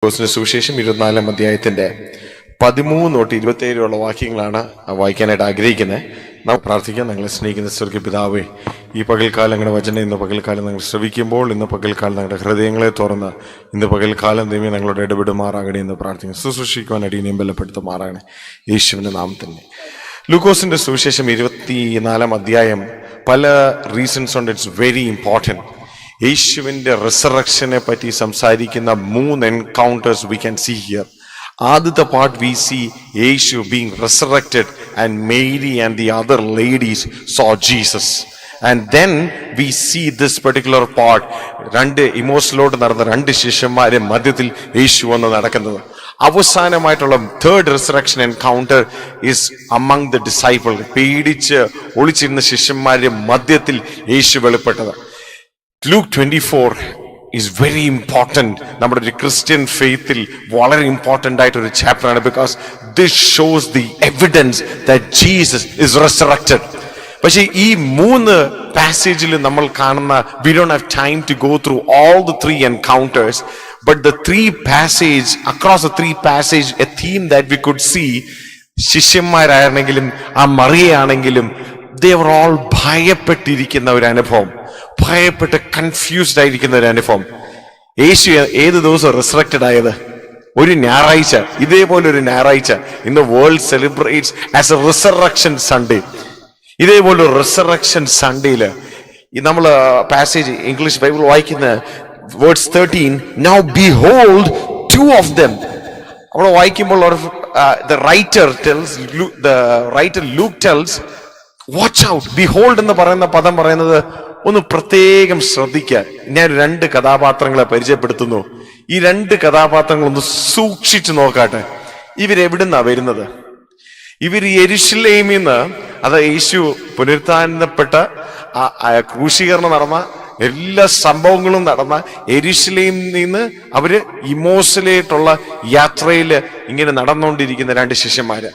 ലൂക്കോസിന്റെ സുവിശേഷം 24-ാം അധ്യായത്തിന്റെ 13 തൊട്ട് 27 വാക്യങ്ങളാണ് വായിക്കാനായിട്ട് ആഗ്രഹിക്കുന്നത്. നാം പ്രാർത്ഥിക്കാം. ഞങ്ങളെ സ്നേഹിക്കുന്ന സ്വർഗ്ഗീയ പിതാവേ, ഈ പകൽക്കാലം ഞങ്ങളുടെ വചനം ഇന്ന് പകൽക്കാലം ഞങ്ങൾ ശ്രവിക്കുമ്പോൾ, ഇന്ന് പകൽക്കാലം ഞങ്ങളുടെ ഹൃദയങ്ങളെ തുറന്ന് ഇന്ന് പകൽക്കാലം ദൈവമേ ഞങ്ങളോട് ഇടപെടുമാറാകണേ എന്ന് പ്രാർത്ഥിക്കുന്നു. ശുശ്രൂഷിക്കുവാൻ അടിയനെയും ബലപ്പെടുത്തുമാറാകണേ യേശുവിന്റെ നാമത്തിൽ. ലൂക്കോസിന്റെ സുവിശേഷം 24-ാം അധ്യായം പല റീസൺസ് കൊണ്ട് ഇറ്റ്സ് വെരി ഇമ്പോർട്ടൻറ്റ്. യേശുവിന്റെ റിസറക്ഷനെ പറ്റി സംസാരിക്കുന്ന 3 encounters we can see here. ആദ്യത്തെ part we see Yeshu being resurrected and Mary and the other ladies saw Jesus. And then we see this particular part, 2 ഇമോഷനിലോട്ട് നടന്ന 2 ശിഷ്യന്മാരെ മധ്യത്തിൽ യേശു വന്ന് നടക്കുന്നത്. അവസാനമായിട്ടുള്ള third resurrection encounter is among the disciple. പേടിച്ച് ഒളിച്ചിരുന്ന ശിഷ്യന്മാരുടെ മധ്യത്തിൽ യേശു വെളിപ്പെട്ടത്. Luke 24 is very important. നമ്മുടെ ഒരു ക്രിസ്ത്യൻ ഫെയ്ത്തിൽ വളരെ ഇമ്പോർട്ടൻ്റ് ആയിട്ടൊരു ചാപ്റ്ററാണ്. Because this shows the evidence that Jesus is resurrected. പക്ഷേ ഈ 3 പാസേജിൽ നമ്മൾ കാണുന്ന, we don't have time to go through all the 3 encounters, but the 3 passage, across the 3 passage, a theme that we could see, ശിഷ്യന്മാരാണെങ്കിലും ആ മറിയയാണെങ്കിലും they were all ഭയപ്പെട്ടിരിക്കുന്ന ഒരു അനുഭവം, ഭയപ്പെട്ട് confused ആയിരിക്കുന്ന ഒരു അനുഭവം. യേശു ഏത് ദിവസം റിസറക്റ്റഡ് ആയത്? ഒരു ഞായറാഴ്ച. ഇതേപോലെ ഒരു ഞായറാഴ്ച ഇന്ന് world celebrates as A resurrection Sunday. ഇതേപോലെ ഒരു റിസറക്ഷൻ സൺഡേയില് നമ്മൾ പാസേജ് ഇംഗ്ലീഷ് ബൈബിൾ വായിക്കുന്ന words 13, now behold 2 of them. അവിടെ വായിക്കുമ്പോൾ the writer Luke tells, watch out. behold എന്ന് പറയുന്ന പദം പറയുന്നത് ഒന്ന് പ്രത്യേകം ശ്രദ്ധിക്കാൻ. ഞാൻ 2 കഥാപാത്രങ്ങളെ പരിചയപ്പെടുത്തുന്നു. ഈ 2 കഥാപാത്രങ്ങൾ ഒന്ന് സൂക്ഷിച്ചു നോക്കാട്ടെ. ഇവരെവിടുന്നാ വരുന്നത്? ഇവർ യെരുശലേമിൽ നിന്ന്, അത് യേശു പുനരുത്ഥാനപ്പെട്ട ക്രൂശീകരണം നടന്ന എല്ലാ സംഭവങ്ങളും നടന്ന യെരുശലേമിൽ നിന്ന് അവര് ഇമോസിലേട്ടുള്ള യാത്രയിൽ ഇങ്ങനെ നടന്നുകൊണ്ടിരിക്കുന്ന 2 ശിഷ്യന്മാര്.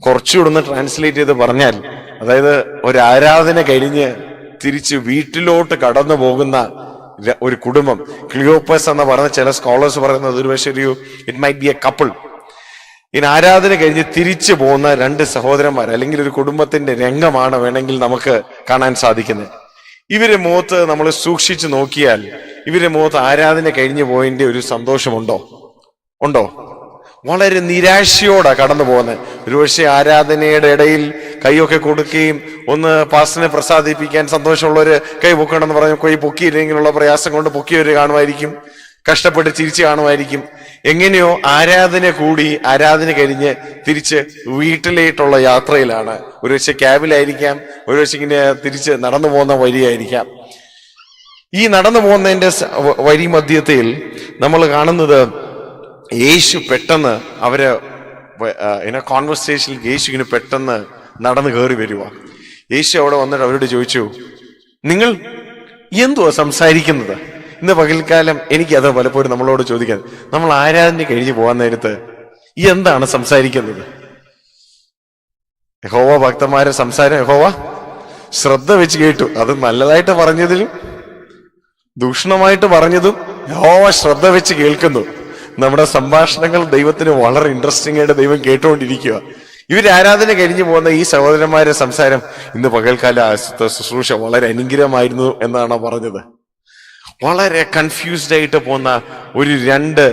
കുറച്ചുകൂടെ ഒന്ന് ട്രാൻസ്ലേറ്റ് ചെയ്ത് പറഞ്ഞാൽ, അതായത് ഒരു ആരാധന കഴിഞ്ഞ് തിരിച്ച് വീട്ടിലോട്ട് കടന്നു പോകുന്ന ഒരു കുടുംബം. ക്ലിയോപ്പസ് എന്ന് പറഞ്ഞ ചില സ്കോളേഴ്സ് പറയുന്നത് ഒരു പക്ഷേ it might be A couple. ഇനി ആരാധന കഴിഞ്ഞ് തിരിച്ചു പോകുന്ന 2 സഹോദരന്മാർ, അല്ലെങ്കിൽ ഒരു കുടുംബത്തിന്റെ രംഗമാണ് വേണമെങ്കിൽ നമുക്ക് കാണാൻ സാധിക്കുന്നത്. ഇവരെ മുഖത്ത് നമ്മൾ സൂക്ഷിച്ചു നോക്കിയാൽ ഇവരെ മുഖത്ത് ആരാധന കഴിഞ്ഞു പോയതിന്റെ ഒരു സന്തോഷമുണ്ടോ? ഉണ്ടോ? വളരെ നിരാശയോടെ കടന്നു പോകുന്നത്. ഒരുപക്ഷെ ആരാധനയുടെ ഇടയിൽ കൈയൊക്കെ കൊടുക്കുകയും ഒന്ന് പാസ്റ്ററിനെ പ്രസാദിപ്പിക്കാൻ സന്തോഷമുള്ളവര് കൈ പൊക്കണമെന്ന് പറഞ്ഞ് കൈ പൊക്കിയില്ലെങ്കിലുള്ള പ്രയാസം കൊണ്ട് പൊക്കിയവര് കാണുമായിരിക്കും, കഷ്ടപ്പെട്ട് ചിരിച്ച് കാണുമായിരിക്കും. എങ്ങനെയോ ആരാധന കൂടി, ആരാധന കഴിഞ്ഞ് തിരിച്ച് വീട്ടിലേട്ടുള്ള യാത്രയിലാണ്. ഒരുപക്ഷെ ക്യാബിലായിരിക്കാം, ഒരുപക്ഷെ ഇങ്ങനെ തിരിച്ച് നടന്നു പോകുന്ന വഴിയായിരിക്കാം. ഈ നടന്നു പോകുന്നതിന്റെ വഴി മധ്യത്തിൽ നമ്മൾ കാണുന്നത് യേശു പെട്ടെന്ന് അവര് കോൺവെർസേഷനിൽ യേശു ഇങ്ങനെ പെട്ടെന്ന് നടന്നു കയറി വരുക. യേശു അവിടെ വന്നിട്ട് അവരോട് ചോദിച്ചു, നിങ്ങൾ എന്തുവാ സംസാരിക്കുന്നത്? ഇന്ന് പകൽക്കാലം എനിക്കത് പലപ്പോഴും നമ്മളോട് ചോദിക്കാൻ, നമ്മൾ ആരാധന കഴിഞ്ഞ് പോകാൻ നേരത്ത് എന്താണ് സംസാരിക്കുന്നത്? യഹോവ ഭക്തന്മാരെ സംസാരം യഹോവ ശ്രദ്ധ വെച്ച് കേട്ടു. അത് നല്ലതായിട്ട് പറഞ്ഞതിലും ദൂഷണമായിട്ട് പറഞ്ഞതും യഹോവ ശ്രദ്ധ വെച്ച് കേൾക്കുന്നു. നമ്മുടെ സംഭാഷണങ്ങൾ ദൈവത്തിന് വളരെ ഇൻട്രസ്റ്റിംഗ് ആയിട്ട് ദൈവം കേട്ടുകൊണ്ടിരിക്കുക. ഇവര് ആരാധന കഴിഞ്ഞു പോകുന്ന ഈ സഹോദരന്മാരുടെ സംസാരം, ഇന്ന് പകൽക്കാല ശുശ്രൂഷ വളരെ അനുഗ്രഹമായിരുന്നു എന്നാണ് പറഞ്ഞത്. വളരെ കൺഫ്യൂസ്ഡ് ആയിട്ട് പോകുന്ന ഒരു 2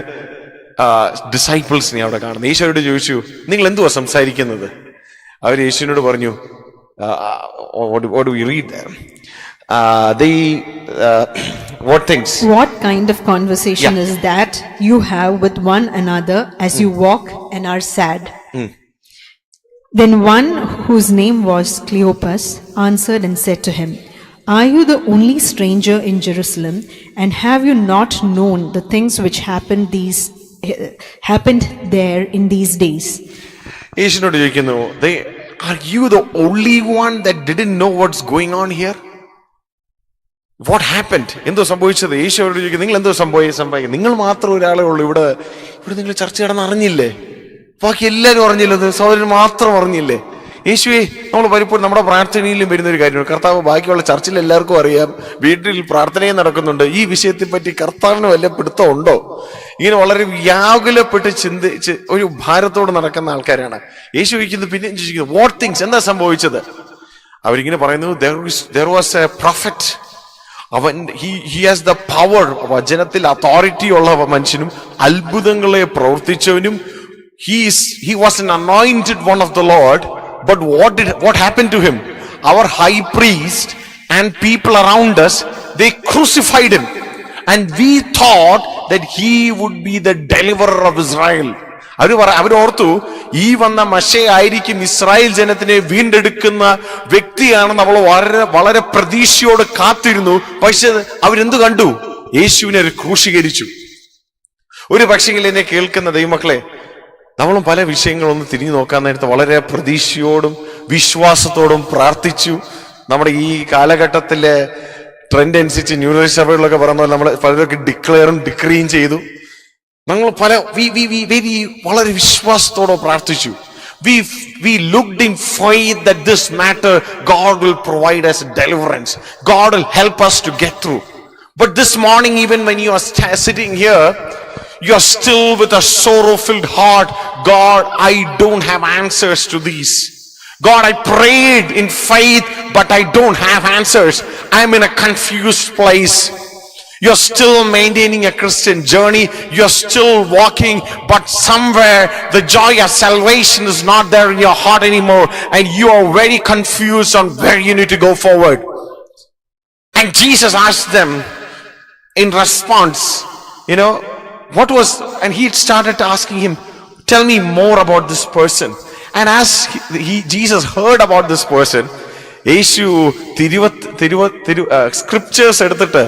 ഡിസൈപ്പിൾസിനെ അവിടെ കാണുന്നു. യേശുവോട് ചോദിച്ചു, നിങ്ങൾ എന്തുവാ സംസാരിക്കുന്നത്? അവർ യേശുവിനോട് പറഞ്ഞു, what do we read there? What things? What kind of conversation is that you have with one another as you walk and are sad? Then one whose name was Cleopas answered and said to him, are you the only stranger in Jerusalem, and have you not known the things which happened there in these days? യേശുവിനോട് ചോദിക്കുന്നു, are you the only one that didn't know what's going on here? What happened? എന്തോ സംഭവിച്ചത്? യേശുവോട് ചോദിക്കുന്നു, നിങ്ങൾ എന്തോ സംഭവിക്കുന്നത്? നിങ്ങൾ മാത്രം ഒരാളെ ഉള്ളൂ ഇവിടെ നിങ്ങൾ ചർച്ച നടന്ന് അറിഞ്ഞില്ലേ? ബാക്കി എല്ലാവരും അറിഞ്ഞില്ലേ? സഹോദരൻ മാത്രം അറിഞ്ഞില്ലേ? യേശുവേ, നമ്മൾ പലപ്പോഴും നമ്മുടെ പ്രാർത്ഥനയിലും വരുന്ന ഒരു കാര്യമാണ്. കർത്താവ്, ബാക്കിയുള്ള ചർച്ചിൽ എല്ലാവർക്കും അറിയാം, വീട്ടിൽ പ്രാർത്ഥനയും നടക്കുന്നുണ്ട്, ഈ വിഷയത്തെ പറ്റി കർത്താവിന് വല്ല പിടുത്തം ഉണ്ടോ? ഇങ്ങനെ വളരെ വ്യാകുലപ്പെട്ട് ചിന്തിച്ച് ഒരു ഭാരത്തോട് നടക്കുന്ന ആൾക്കാരാണ്. യേശു ചോദിക്കുന്നത്, പിന്നെ ചോദിക്കുന്നത്, വാട്ട് തിങ്സ്, എന്താ സംഭവിച്ചത്? അവരിങ്ങനെ പറയുന്നു, there was a prophet. അവൻ he has the power. വചനത്തിൽ അതോറിറ്റി ഉള്ള മനുഷ്യനും അത്ഭുതങ്ങളെ പ്രവർത്തിച്ചവനും. He was an anointed one of the Lord. But what happened to him? Our high priest and people around us, they crucified him, and we thought that he would be the deliverer of Israel. അവരോർത്തു, ഈ വന്ന മശയായിരിക്കും Israel ജനത്തിനെ വീണ്ടെടുക്കുന്ന വ്യക്തിയാണെന്ന് അവൾ വളരെ പ്രതീക്ഷയോട് കാത്തിരുന്നു. പക്ഷെ അവരെന്തു കണ്ടു? യേശുവിനെ ക്രൂശീകരിച്ചു. ഒരു പക്ഷെങ്കിൽ എന്നെ കേൾക്കുന്ന ദൈവമക്കളെ, നമ്മളും പല വിഷയങ്ങളൊന്ന് തിരിഞ്ഞു നോക്കാൻ നേരത്ത് വളരെ പ്രതീക്ഷയോടും വിശ്വാസത്തോടും പ്രാർത്ഥിച്ചു. നമ്മുടെ ഈ കാലഘട്ടത്തിലെ ട്രെൻഡ് അനുസരിച്ച് ന്യൂനർ സഭകളിലൊക്കെ പറയുന്ന പോലെ നമ്മൾ പലരൊക്കെ ഡിക്ലെയറും ഡിക്രീയും ചെയ്തു. നമ്മൾ വളരെ വിശ്വാസത്തോടെ പ്രാർത്ഥിച്ചു. We looked in faith that this matter God will provide us deliverance. God will help us to get through. But this morning, even when you are sitting here, you are still with a sorrow-filled heart. God, I don't have answers to these. God, I prayed in faith, but I don't have answers. I'm in a confused place. You're still maintaining a Christian journey. You're still walking, but somewhere the joy of salvation is not there in your heart anymore, and you are very confused on where you need to go forward. And Jesus asked them in response, and he started asking him, tell me more about this person. And as Jesus heard about this person, Yeshu scriptures എടുത്തിട്ട്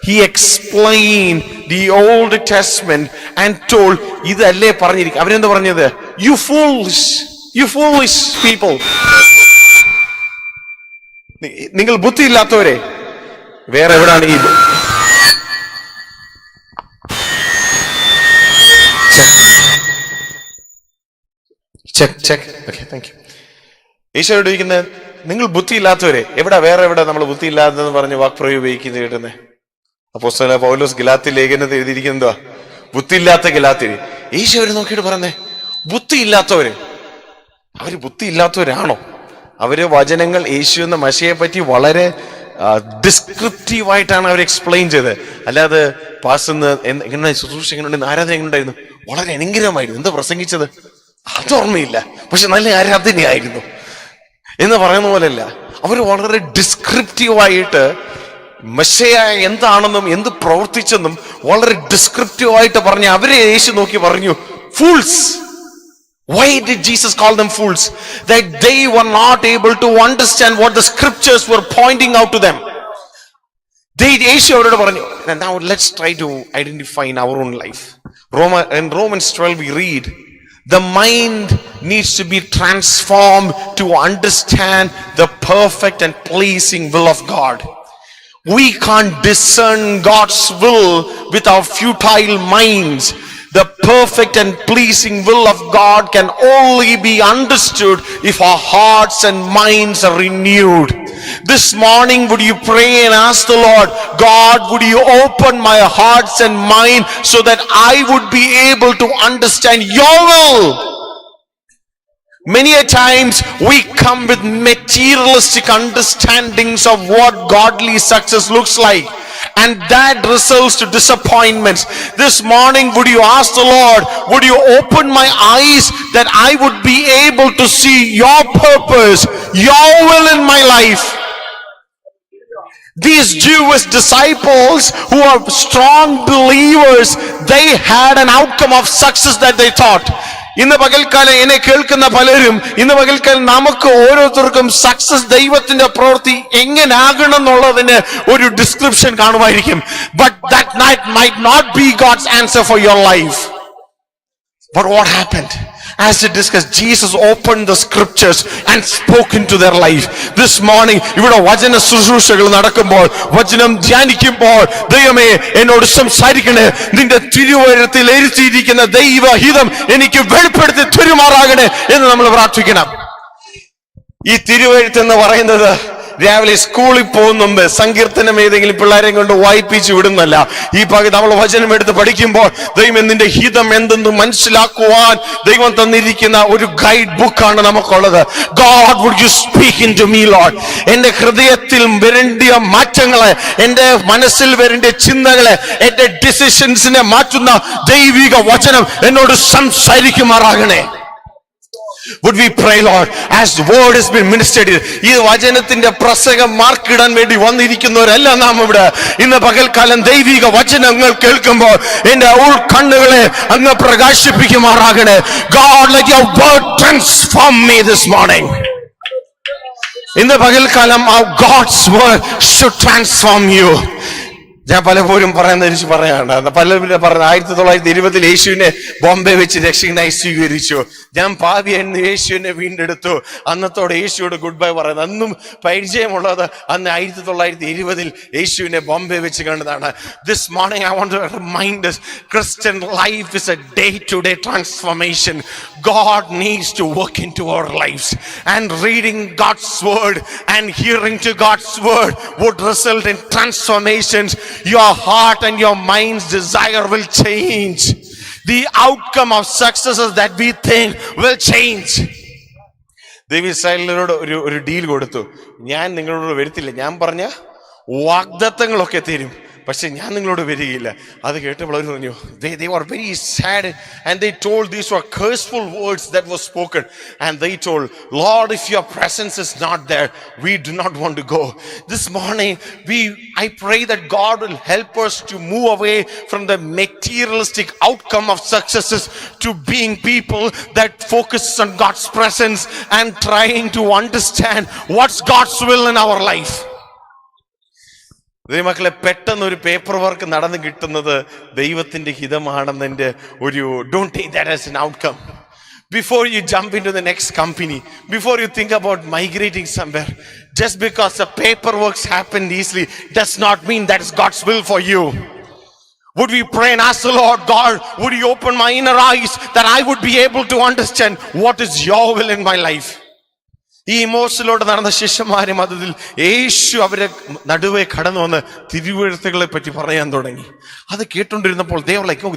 he explained the Old Testament and told, ഇതല്ലേ പറഞ്ഞിരിക്കും. അവരെന്ത് പറഞ്ഞത്? You foolish people. നിങ്ങൾ ബുദ്ധിയില്ലാത്തവരെ. വേറെ എവിടാണ് ഈ ഈശോയോട് ചോദിക്കുന്നത്, നിങ്ങൾ ബുദ്ധിയില്ലാത്തവരെ. വേറെ എവിടെ നമ്മൾ ബുദ്ധിയില്ലാത്തതെന്ന് പറഞ്ഞ് വാക്പ്രയോഗം ഉപയോഗിക്കുന്നത് കേട്ടുന്നേ? അപ്പോസ്തലനായ പൗലോസ് ഗലാത്യ ലേഖനത്തിൽ എഴുതിയിരിക്കുന്നതാ, ബുദ്ധിയില്ലാത്ത ഗലാത്യര്. ഈശോ അവര് നോക്കിയിട്ട് പറഞ്ഞേ, ബുദ്ധിയില്ലാത്തവര്. അവര് ബുദ്ധിയില്ലാത്തവരാണോ? അവര് വചനങ്ങൾ, യേശു എന്ന മശയെ പറ്റി വളരെ ഡിസ്ക്രിപ്റ്റീവായിട്ടാണ് അവർ എക്സ്പ്ലെയിൻ ചെയ്തത്. അല്ലാതെ എങ്ങനെ ശുശ്രൂഷ എങ്ങനെയുണ്ടായിരുന്നു, ആരാധന എങ്ങനെയുണ്ടായിരുന്നു, വളരെ അനുഗ്രഹമായിരുന്നു. എന്താ പ്രസംഗിച്ചത് അതോർമ്മയില്ല, പക്ഷെ നല്ല ആരാധനയായിരുന്നു എന്ന് പറയുന്ന പോലെയല്ല. അവർ വളരെ ഡിസ്ക്രിപ്റ്റീവായിട്ട് മെസ്സയായ എന്താണെന്നും എന്ത് പ്രവർത്തിച്ചെന്നും വളരെ ഡിസ്ക്രിപ്റ്റീവായിട്ട് പറഞ്ഞ് അവരെ യേശു നോക്കി പറഞ്ഞു, fools. Why did Jesus call them fools? That they were not able to understand what the scriptures were pointing out to them. യേശു അവരോട് പറഞ്ഞു, now let's try to identify in our own life. In Romans 12 we read, the mind needs to be transformed to understand the perfect and pleasing will of God. We can't discern God's will with our futile minds. The perfect and pleasing will of God can only be understood if our hearts and minds are renewed. This morning, would you pray and ask the Lord, God, would you open my hearts and mind so that I would be able to understand your will? Many a times we come with materialistic understandings of what godly success looks like, and that results to disappointments. This morning, would you ask the Lord, would you open my eyes that I would be able to see your purpose, your will in my life? These Jewish disciples who are strong believers, they had an outcome of success that they thought. ഇന്ന് പകൽക്കാലം എന്നെ കേൾക്കുന്ന പലരും, ഇന്ന് പകൽക്കാലം നമുക്ക് ഓരോരുത്തർക്കും success, ദൈവത്തിന്റെ പ്രവൃത്തി എങ്ങനാകണം എന്നുള്ളതിന് ഒരു ഡിസ്ക്രിപ്ഷൻ കാണുമായിരിക്കും. But that might not be God's answer for your life. But what happened? As we discussed, Jesus opened the scriptures and spoke into their life. This morning, ഇവിടെ വചന ശുശ്രൂഷകൾ നടക്കുമ്പോൾ, വചനം ധ്യാനിക്കുമ്പോൾ, ദൈവമേ എന്നോട് സംസാരിക്കണേ, നിന്റെ തിരുവചനത്തിൽ എഴുതിയിരിക്കുന്ന ദൈവഹിതം എനിക്ക് വെളിപ്പെടുത്തി തരുമാറാകണേ എന്ന് നമ്മൾ പ്രാർത്ഥിക്കണം. ഈ തിരുവെഴുത്ത് എന്ന് പറയുന്നത് രാവിലെ സ്കൂളിൽ പോകുന്ന മുമ്പ് സങ്കീർത്തനം ഏതെങ്കിലും പിള്ളേരെയും കൊണ്ട് വായിപ്പിച്ചു വിടുന്നല്ല. ഈ നമ്മൾ വചനം എടുത്ത് പഠിക്കുമ്പോൾ ദൈവം നിന്റെ ഹിതം എന്തെന്ന് മനസ്സിലാക്കുവാൻ ദൈവം തന്നിരിക്കുന്ന ഒരു ഗൈഡ് ബുക്കാണ് നമുക്കുള്ളത്. God, would you speak into me, Lord? എന്റെ ഹൃദയത്തിൽ വരേണ്ടിയ മാറ്റങ്ങളെ, എന്റെ മനസ്സിൽ വരേണ്ടിയ ചിന്തകളെ, എന്റെ ഡിസിഷൻസിനെ മാറ്റുന്ന ദൈവിക വചനം എന്നോട് സംസാരിക്കുമാറാകണേ. Would we pray, Lord, as the word has been ministered? ഈ വചനത്തിന്റെ പ്രസംഗം മാർക്കിടാൻ വേണ്ടി വന്നിരിക്കുന്നവരല്ല നാം ഇവിടെ. ഇന്ന് പകൽക്കാലം ദൈവിക വചനങ്ങൾ കേൾക്കുമ്പോൾ എന്റെ ഉൾക്കണ്ണുകളെ അങ്ങ് പ്രകാശിപ്പിക്കുമാറാകണേ. God, let your word transform me this morning. ഇന്ന് പകൽക്കാലം God's word should transform you. ഞാൻ പലപ്പോഴും പറയാണ്, പലരും പറഞ്ഞ 1920 യേശുവിനെ ബോംബെ വെച്ച് രക്ഷകനായി സ്വീകരിച്ചു. ഞാൻ പാപിയായിരുന്നു, യേശുവിനെ വീണ്ടെടുത്തു. അന്നത്തോടെ യേശുவோട് ഗുഡ് ബൈ പറയുന്നത്. അന്നും പരിചയമുള്ളത് അന്ന് 1920 യേശുവിനെ ബോംബെ വെച്ച് കണ്ടതാണ്. This morning I want to remind us, Christian life is a day-to-day transformation. God needs to work into our lives, and reading God's word and hearing to God's word would result in transformations. Your heart and your mind's desire will change. The outcome of successes that we think will change. ദൈവം ഇസ്രായേലിനോട് ഒരു deal കൊടുത്തു. ഞാൻ നിങ്ങളോട് വരത്തില്ല, ഞാൻ പറഞ്ഞ വാഗ്ദത്തങ്ങളൊക്കെ തരും, പക്ഷെ ഞാൻ നിങ്ങളോട് വരികയില്ല. അത് കേട്ടപ്പോൾ അവർ പറഞ്ഞു, they were very sad, and they told these were curseful words that were spoken, and they told, Lord, if your presence is not there, we do not want to go. This morning I pray that God will help us to move away from the materialistic outcome of successes to being people that focus on God's presence and trying to understand what's God's will in our life. ദൈവമക്കളെ, പെട്ടെന്ന് ഒരു paper work നടന്നു കിട്ടുന്നത് ദൈവത്തിന്റെ ഹിതമാണെന്നതിന്റെ ഒരു don't take that as an outcome. Before you jump into the next company, before you think about migrating somewhere, just because the paperwork happened easily does not mean that is God's will for you. Would we pray and ask the Lord, God, would you open my inner eyes that I would be able to understand what is your will in my life? ഈ മോശയിലൂടെ നടന്ന ശിഷ്യന്മാരും അതിൽ യേശു അവരെ നടുവേ കടന്നു വന്ന് തിരുവെഴുത്തുകളെ പറ്റി പറയാൻ തുടങ്ങി. അത് കേട്ടുകൊണ്ടിരുന്നപ്പോൾ they were like, oh,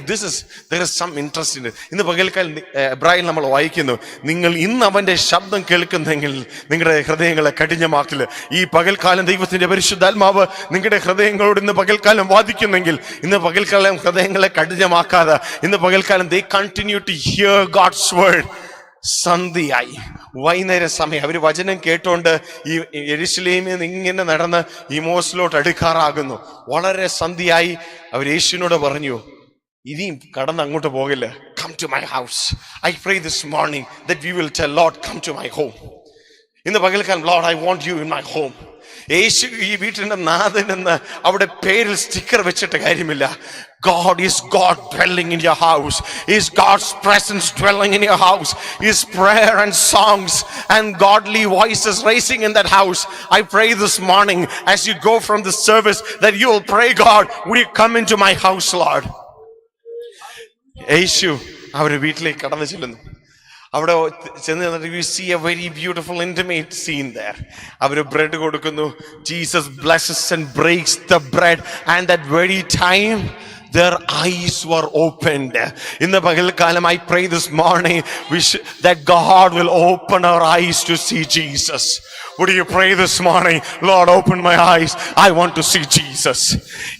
there is some interest in it. ഇന്ന് പകൽക്കാലം എബ്രായറിൽ നമ്മൾ വായിക്കുന്നു, നിങ്ങൾ ഇന്ന് അവന്റെ ശബ്ദം കേൾക്കുന്നെങ്കിൽ നിങ്ങളുടെ ഹൃദയങ്ങളെ കഠിനമാക്കില്ല. ഈ പകൽക്കാലം ദൈവത്തിന്റെ പരിശുദ്ധാത്മാവ് നിങ്ങളുടെ ഹൃദയങ്ങളോട് ഇന്ന് പകൽക്കാലം വാദിക്കുന്നെങ്കിൽ ഇന്ന് പകൽക്കാലം ഹൃദയങ്ങളെ കഠിനമാക്കാതെ ഇന്ന് പകൽക്കാലം they continue to hear God's word. സന്ധ്യയായി, വൈകുന്നേര സമയം അവര് വചനം കേട്ടോണ്ട് ഈ യെരുശലേമിൽ ഇങ്ങനെ നടന്ന് ഈ മോസിലോട്ട് അടുക്കാറാകുന്നു. വളരെ സന്ധ്യയായി അവർ യേശുവിനോട് പറഞ്ഞു, ഇനിയും കടന്ന് അങ്ങോട്ട് പോകില്ല. Come to my house. I pray this morning that we will tell Lord, come to my home. ഇന്ന് പകൽക്കാലം, Lord, I want you in my home. യേശു ഈ വീട്ടിന്റെ നാഥൻ എന്ന് അവിടെ പേരിൽ സ്റ്റിക്കർ വെച്ചിട്ട് കാര്യമില്ല. God is God dwelling in your house. Is God's presence dwelling in your house? Is prayer and songs and godly voices raising in that house? I pray this morning as you go from the service that you will pray, God, will you come into my house, Lord? യേശു അവരുടെ വീട്ടിലേക്ക് കടന്നു ചെല്ലുന്നു. അവിടെ ചെന്ന് you see a very beautiful intimate scene there. അവര് bread കൊടുക്കുന്നു. Jesus blesses and breaks the bread, and that very time their eyes were opened. In the pagalkalam, I pray this morning that God will open our eyes to see Jesus. Would you pray this morning, Lord, open my eyes, I want to see Jesus.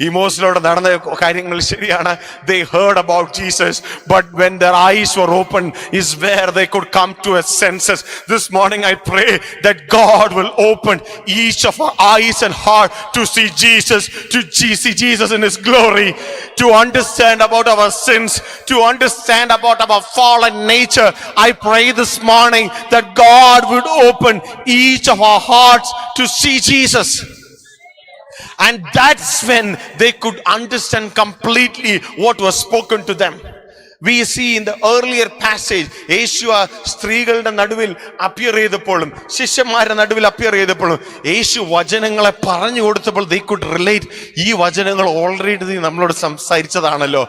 ഈ മോശയിലൂടെ നടന്ന കാര്യങ്ങൾ ശരിയാണ്. They heard about Jesus, but when their eyes were open is where they could come to a senses. This morning I pray that God will open each of our eyes and heart to see Jesus, to see Jesus in his glory, to understand about our sins, to understand about our fallen nature. I pray this morning that God would open each of our hearts to see Jesus. And that's when they could understand completely what was spoken to them. We see in the earlier passage, യേശു ആ സ്ത്രീകളുടെ നടുവിൽ appear ചെയ്തപ്പോഴും ശിഷ്യന്മാരുടെ നടുവിൽ appear ചെയ്തപ്പോഴും യേശു വചനങ്ങളെ പറഞ്ഞു കൊടുത്തപ്പോൾ they could relate. ഈ വചനങ്ങൾ ഓൾറെഡി നമ്മളോട് സംസാരിച്ചതാണല്ലോ.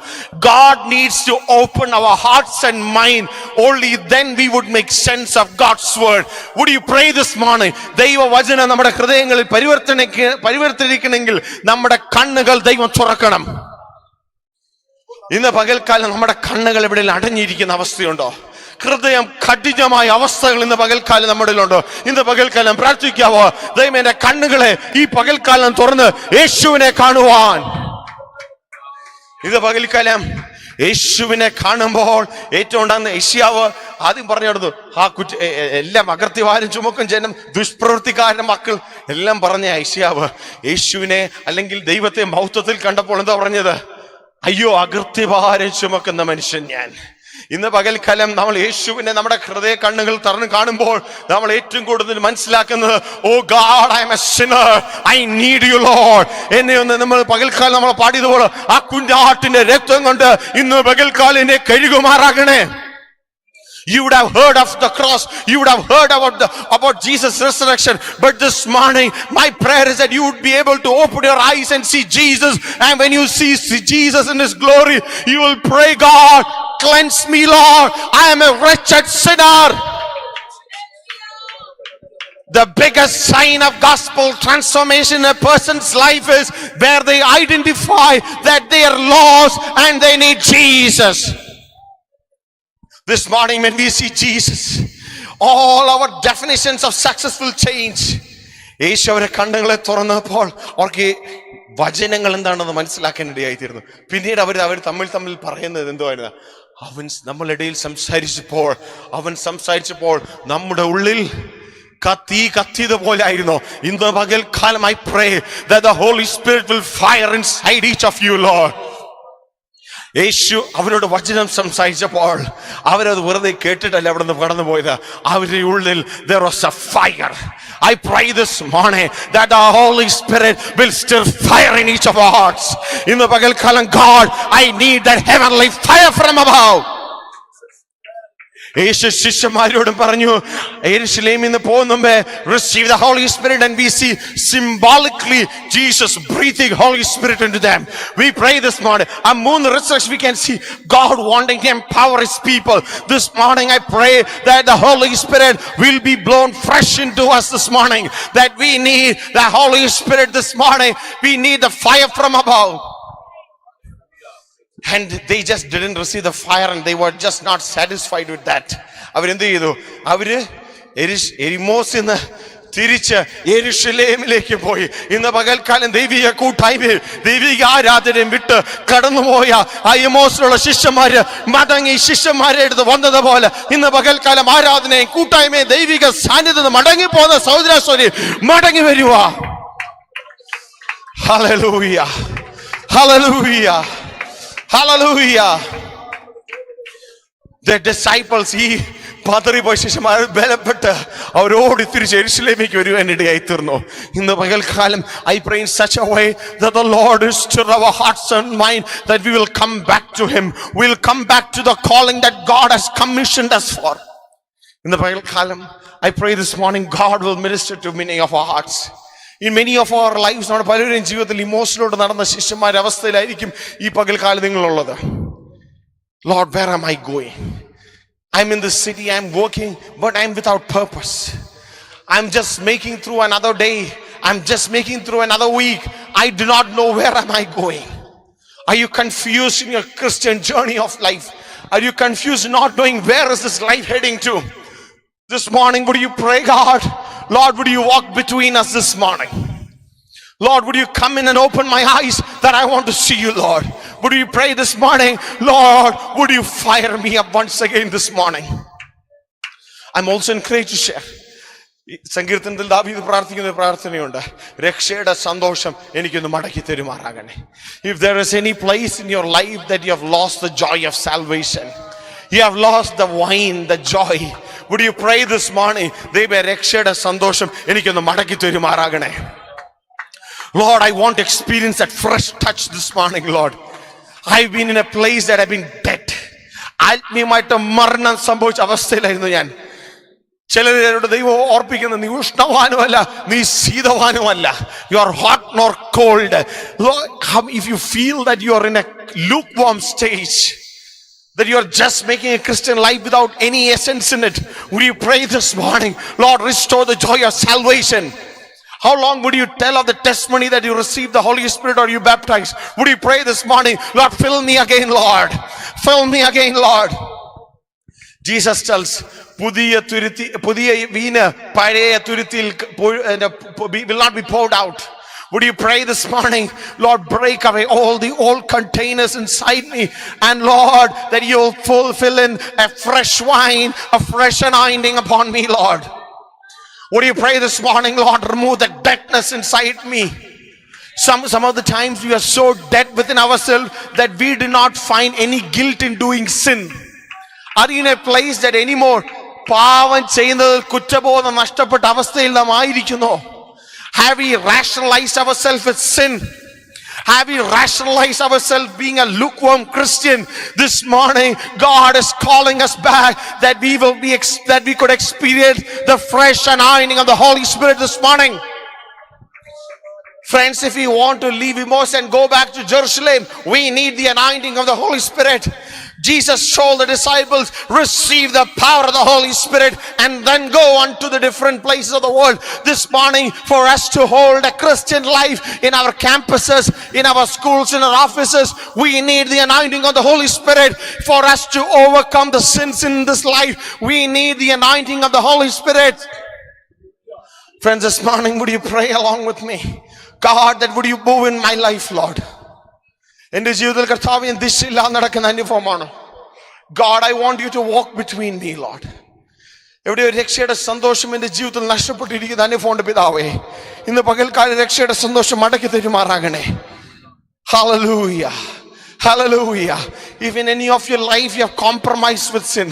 God needs to open our hearts and mind. Only then we would make sense of God's word. Would you pray this morning? ദൈവവചനം നമ്മുടെ ഹൃദയങ്ങളിൽ പരിവർത്തിക്കണമെങ്കിൽ നമ്മുടെ കണ്ണുകൾ ദൈവം തുറക്കണം. ഇന്ന് പകൽക്കാലം നമ്മുടെ കണ്ണുകൾ എവിടെ അടഞ്ഞിരിക്കുന്ന അവസ്ഥയുണ്ടോ? ഹൃദയം കഠിനമായ അവസ്ഥകൾ ഇന്ന് പകൽക്കാലം നമ്മുടെ ഉണ്ടോ? ഇന്ന് പകൽക്കാലം പ്രാർത്ഥിക്കാവോ? ദൈവം എന്റെ കണ്ണുകളെ ഈ പകൽക്കാലം തുറന്ന് യേശുവിനെ കാണുവാൻ. ഇത് പകൽക്കാലം യേശുവിനെ കാണുമ്പോൾ ഏറ്റവും ഉണ്ടാകുന്ന യേശയ്യാവ് ആദ്യം പറഞ്ഞു കൊടുത്തു, എല്ലാം അകൃത്യവാരും ചുമക്കും ജനം, ദുഷ്പ്രവൃത്തിക്കാരുടെ മക്കൾ എല്ലാം പറഞ്ഞ യേശയ്യാവ് യേശുവിനെ അല്ലെങ്കിൽ ദൈവത്തെ മഹത്വത്തിൽ കണ്ടപ്പോൾ എന്താ പറഞ്ഞത്? അയ്യോ, അകൃത്യഭാരം ചുമക്കുന്ന മനുഷ്യൻ ഞാൻ. ഇന്ന് പകൽക്കാലം നമ്മൾ യേശുവിനെ നമ്മുടെ ഹൃദയ കണ്ണുകൾ തുറന്ന് കാണുമ്പോൾ നമ്മൾ ഏറ്റവും കൂടുതൽ മനസ്സിലാക്കുന്നത്, oh God, I am a sinner, I need you Lord. എന്നെ ഒന്ന് നമ്മൾ പകൽക്കാലം നമ്മൾ പാടിയതുപോലെ ആ കുഞ്ഞാട്ടിന്റെ രക്തം കൊണ്ട് ഇന്ന് പകൽക്കാലം എന്നെ കഴുകുമാറാകണേ. You would have heard of the cross. You would have heard about Jesus' resurrection. But this morning, my prayer is that you would be able to open your eyes and see Jesus. And when you see Jesus in His glory, you will pray, God, cleanse me, Lord. I am a wretched sinner. The biggest sign of gospel transformation in a person's life is where they identify that they are lost and they need Jesus. This morning when we see Jesus, all our definitions of successful change, യേശു അവരെ കണ്ണുകളെ തുറന്നപ്പോൾ അവർക്ക് വചനങ്ങൾ എന്താണെന്ന് മനസ്സിലാക്കാനിടയായി തീർന്നു. പിന്നീട് അവർ തമ്മിൽ പറയുന്നത് എന്തുവായിരുന്നു? അവൻ നമ്മളിടയിൽ സംസാരിച്ചപ്പോൾ നമ്മുടെ ഉള്ളിൽ കത്തിയതുപോലെ ആയിരുന്നു. ഇന്ന് പകൽക്കാലം I pray that the Holy Spirit will fire inside each of you, Lord. യേശു അവരോട് വചനം സംസാരിച്ചപ്പോൾ അവരത് വെറുതെ കേട്ടിട്ടല്ല അവിടെ നിന്ന് കടന്നു പോയത്. അവരുടെ ഉള്ളിൽ there was a fire. I pray this morning that the Holy Spirit will stir fire in each of our hearts. ഇന്ന് പകൽക്കാലം God, I need that heavenly fire from above. യേശു ശിഷ്യന്മാരോട് പറഞ്ഞു, യെരൂശലേമിൽ നിന്ന് പോകുന്ന മുമ്പേ receive the Holy Spirit, and we see symbolically Jesus breathing Holy Spirit into them. We pray this morning, among the resurrection we can see God wanting to empower His people. This morning I pray that the Holy Spirit will be blown fresh into us this morning, that we need the Holy Spirit this morning. We need the fire from above. And they just didn't receive the fire, and they were just not satisfied with that. അവരെന്ത് ചെയ്തു? അവര് എരിമോസിന്ന് തിരിച്ച് യെരൂശലേമിലേക്ക് പോയി. ഇന്ന് പകൽക്കാലം ദൈവിക കൂട്ടായ്മയും ദൈവിക ആരാധനയും വിട്ട് കടന്നുപോയ ആ എമോസിലുള്ള ശിഷ്യന്മാര് മടങ്ങി ശിഷ്യന്മാരെ എടുത്ത് വന്നതുപോലെ ഇന്ന് പകൽക്കാലം ആരാധനയും കൂട്ടായ്മയും ദൈവിക സാന്നിധ്യത്തിൽ മടങ്ങി പോകുന്ന സഹോദരസോദരി മടങ്ങി വരുക. Hallelujah, hallelujah, hallelujah. The disciples, ഈ പതറിപ്പോയ ശിഷ്യന്മാർ ബലപ്പെട്ട് അവരോട് തിരിച്ച് യെരൂശലേമിലേക്ക് വരുവാനിടയായി തീർന്നു. ഇന്ന് പകൽക്കാലം I pray in such a way that the Lord will stir our hearts and mind, that we will come back to Him. We will come back to the calling that God has commissioned us for. ഇന്ന് പകൽക്കാലം I pray this morning God will minister to many of our hearts. In many of our lives, നമ്മുടെ പലരുടെയും ജീവിതത്തിൽ ഇമോഷനിലോട്ട് നടന്ന ശിഷ്യന്മാരുടെ അവസ്ഥയിലായിരിക്കും ഈ പകൽക്കാലം നിങ്ങളുള്ളത്. Lord, where am I going? I'm in this city, I'm working, but I'm without purpose. I'm just making through another day. I'm just making through another week. I do not know where am I going. Are you confused in your Christian journey of life? Are you confused not knowing where is this life heading to? This morning, would you pray, God? Lord, would you walk between us this morning? Lord, would you come in and open my eyes that I want to see you, Lord? Would you pray this morning, Lord, would you fire me up once again this morning? I'm also encouraged to share. സങ്കീർത്തനത്തിൽ ദാവീദ് പ്രാർത്ഥിക്കുന്ന പ്രാർത്ഥനയുണ്ട്, രക്ഷയുടെ സന്തോഷം എനിക്കൊന്ന് മടക്കി തരുമാറാകണേ. If there is any place in your life that you have lost the joy of salvation, you have lost the wine, the joy, would you pray this morning, ദൈവമേ രക്ഷയുടെ സന്തോഷം എനിക്കൊന്ന് മടക്കി തരുമാറാകണേ. Lord, I want to experience that fresh touch this morning, Lord. I've been in a place that I've been dead. ആത്മീയമായിട്ട് മരണം സംഭവിച്ച അവസ്ഥയിലായിരുന്നു ഞാൻ. ചിലരോട് ദൈവം ഓർപ്പിക്കുന്ന, നീ ഉഷ്ണവാനുമല്ല, നീ ശീതവാനുമല്ല. You are hot nor cold. If you feel that you are in a lukewarm stage, that you are just making a Christian life without any essence in it, would you pray this morning, Lord, restore the joy of salvation? How long would you tell of the testimony that you received the Holy Spirit or you baptized? Would you pray this morning, Lord, fill me again, Lord, fill me again, Lord? Jesus tells, പുതിയ wine പഴയ തുരുത്തിയിൽ will not be poured out. Would you pray this morning, Lord, break away all the old containers inside me, and Lord, that you'll fulfill in a fresh wine, a fresh anointing upon me, Lord. Would you pray this morning, Lord, remove the deadness inside me. Some of the times we are so dead within ourselves that we do not find any guilt in doing sin. Are you in a place that anymore പാവം ചെയ്യുന്നത് കുറ്റബോധം നഷ്ടപ്പെട്ട അവസ്ഥയിൽ നാം ആയിരിക്കുന്നു? Have we rationalized ourselves with sin? Have we rationalized ourselves being a lukewarm Christian? This morning, God is calling us back, that we could experience the fresh anointing of the Holy Spirit this morning. Friends, if we want to leave Emmaus and go back to Jerusalem, we need the anointing of the Holy Spirit. Jesus told the disciples, receive the power of the Holy Spirit and then go on to the different places of the world. This morning, for us to hold a Christian life in our campuses, in our schools, in our offices, we need the anointing of the Holy Spirit. For us to overcome the sins in this life, we need the anointing of the Holy Spirit. Friends, this morning, would you pray along with me? God, that would you move in my life, Lord. എന്റെ ജീവിതത്തിൽ കർത്താവ് ഞാൻ ദിശയില്ലാതെ നടക്കുന്ന അനുഭവമാണ്. God, I want you to walk between me, Lord. എവിടെയോ രക്ഷയുടെ സന്തോഷം എന്റെ ജീവിതത്തിൽ നഷ്ടപ്പെട്ടിരിക്കുന്ന അനുഭവമുണ്ട് പിതാവേ. ഇന്ന് പകൽക്കാല രക്ഷയുടെ സന്തോഷം മടക്കി തരുമാറാകണേ. Hallelujah. Hallelujah. If in any of your life you have compromised with sin,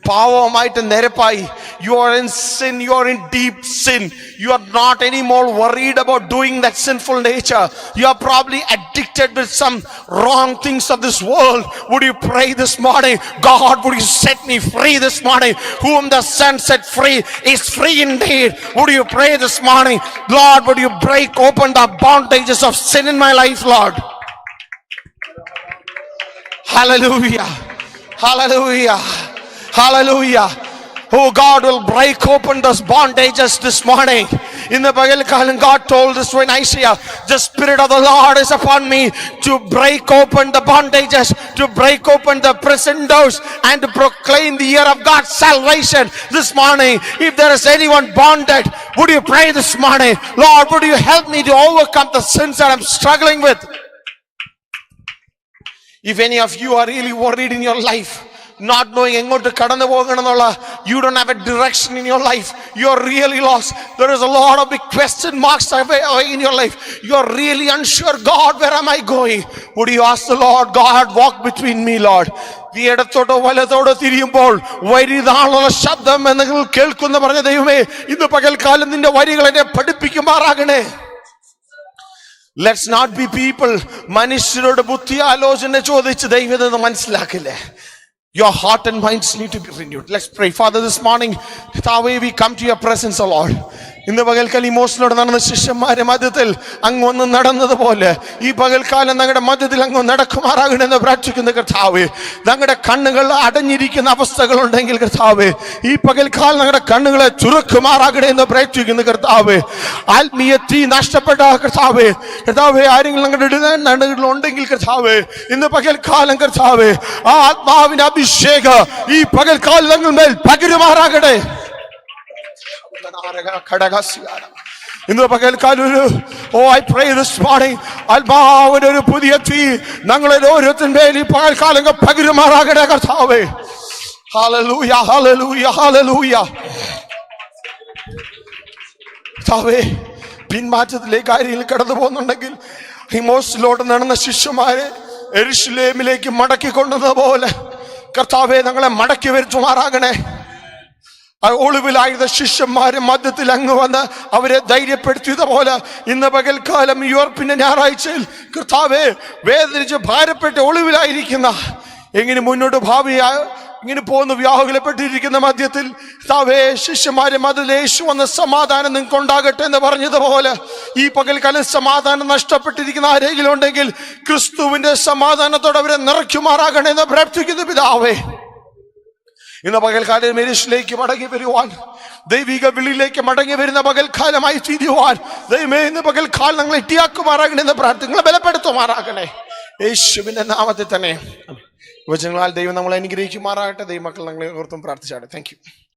പാവമായിട്ട് നിരപ്പായി, you are in sin, you are in deep sin, you are not anymore worried about doing that sinful nature, you are probably addicted with some wrong things of this world, would you pray this morning, God, would you set me free this morning? Whom the Son set free is free indeed. Would you pray this morning, Lord, would you break open the bondages of sin in my life, Lord? Hallelujah. Hallelujah. Hallelujah. Oh, God will break open those bondages this morning. In the Bhagavad God told us in Isaiah, the Spirit of the Lord is upon me to break open the bondages, to break open the prison doors, and to proclaim the year of God's salvation. This morning, if there is anyone bonded, would you pray this morning, Lord, would you help me to overcome the sins that I'm struggling with? If any of you are really worried in your life, not knowing എങ്ങോട്ട് കടന്നു പോകണമെന്നുള്ള, you don't have a direction in your life, you are really lost, there is a lot of big question marks in your life, you are really unsure, God, where am I going? Would you ask the Lord, God, walk between me, Lord. നീ ഇടത്തോട്ടോ വലത്തോട്ടോ തിരിയുമ്പോൾ വരിതാണുള്ള ശബ്ദം എന്ന് കേൾക്കുന്ന പറഞ്ഞ ദൈവമേ, ഇന്ന് പകൽക്കാലം നിന്റെ വരികൾ എന്നെ പഠിപ്പിക്കുമാറാകണേ. Let's not be people, മനുഷ്യരുടെ ബുദ്ധി ആലോചന ചോദിച്ച് ദൈവം മനസ്സിലാക്കില്ലേ. Your heart and minds need to be renewed. Let's pray. Father, this morning, we come to your presence, O Lord. ഇന്ന് പകൽക്കാലം ഇമോഷനോട് നടന്ന ശിഷ്യന്മാരെ മധ്യത്തിൽ അങ്ങ് ഒന്ന് നടന്നതുപോലെ ഈ പകൽക്കാലം ഞങ്ങളുടെ മധ്യത്തിൽ അങ്ങ് നടക്കുമാറാകണമെന്ന് പ്രാർത്ഥിക്കുന്ന കർത്താവേ, ഞങ്ങളുടെ കണ്ണുകൾ അടഞ്ഞിരിക്കുന്ന അവസ്ഥകളുണ്ടെങ്കിൽ കർത്താവേ, ഈ പകൽക്കാലം ഞങ്ങളുടെ കണ്ണുകളെ ചുരുക്കുമാറാകണമെന്ന് പ്രാർത്ഥിക്കുന്ന കർത്താവേ, ആത്മീയ തീ നഷ്ടപ്പെട്ട കർത്താവേ, കർത്താവേ, ആരെങ്കിലും ഞങ്ങളുടെ ഉണ്ടെങ്കിൽ കർത്താവേ, ഇന്ന് പകൽക്കാലം കർത്താവേ, ആ ആത്മാവിന്റെ അഭിഷേകം ഈ പകൽക്കാലം ഞങ്ങൾ മേൽ പകരുമാറാകട്ടെ. ഇന്ന് പകൽക്കാലം I pray this morning, ആത്മാവിന്റെ ഒരു പുതിയ തീ ഞങ്ങളെ ഓരോരുത്തരുടെയും ഈ പകൽക്കാലം പകരുമാറാകട്ടെ കർത്താവേ. Hallelujah, hallelujah, hallelujah. കർത്താവേ, പിന്മാറ്റത്തിലേക്ക് ആരെങ്കിലും കടന്നു പോകുന്നുണ്ടെങ്കിൽ, ഹിമോസിലോട്ട് നടന്ന ശിഷ്യന്മാരെ യെരൂശലേമിലേക്ക് മടക്കി കൊണ്ടുവന്നതുപോലെ കർത്താവേ, ഞങ്ങളെ മടക്കി വരുത്തുമാറാകണേ. ഒളിവിലായിരുന്ന ശിഷ്യന്മാരെ മധ്യത്തിൽ അങ്ങ് വന്ന് അവരെ ധൈര്യപ്പെടുത്തിയതുപോലെ ഇന്ന് പകൽക്കാലം യൂറോപ്പിന്റെ ഞായറാഴ്ചയിൽ കർത്താവേ, വേദനിച്ച് ഭാരപ്പെട്ട് ഒളിവിലായിരിക്കുന്ന എങ്ങനെ മുന്നോട്ട് ഭാവിയാ ഇങ്ങനെ പോകുന്ന വ്യാകുലപ്പെട്ടിരിക്കുന്ന മധ്യത്തിൽ താവേ ശിഷ്യന്മാരെ മതിൽ യേശു വന്ന സമാധാനം നിങ്ങൾക്ക് ഉണ്ടാകട്ടെ എന്ന് പറഞ്ഞതുപോലെ ഈ പകൽക്കാലം സമാധാനം നഷ്ടപ്പെട്ടിരിക്കുന്ന ആരെങ്കിലും ഉണ്ടെങ്കിൽ ക്രിസ്തുവിന്റെ സമാധാനത്തോടെ അവരെ നിറയ്ക്കുമാറാകണേ എന്ന് പ്രാർത്ഥിക്കുന്നു പിതാവേ. ഇന്ന് പകൽക്കാലം മേരിഷിലേക്ക് മടങ്ങി വരുവാൻ, ദൈവിക വിളിയിലേക്ക് മടങ്ങി വരുന്ന പകൽക്കാലമായി തീരുവാൻ ദൈവമേ ഇന്ന് പകൽക്കാലം ഞങ്ങൾ ഇട്ടിയാക്കുമാറാകണേ എന്ന് പ്രാർത്ഥിങ്ങളെ ബലപ്പെടുത്തുമാറാകണേ യേശുവിന്റെ നാമത്തിൽ തന്നെ. വചനങ്ങളാൽ ദൈവം നമ്മളെ അനുഗ്രഹിക്കുമാറാകട്ടെ. ദൈവമക്കൾ ഞങ്ങളെ ഓർത്തും പ്രാർത്ഥിച്ചാട്ടെ. Thank you.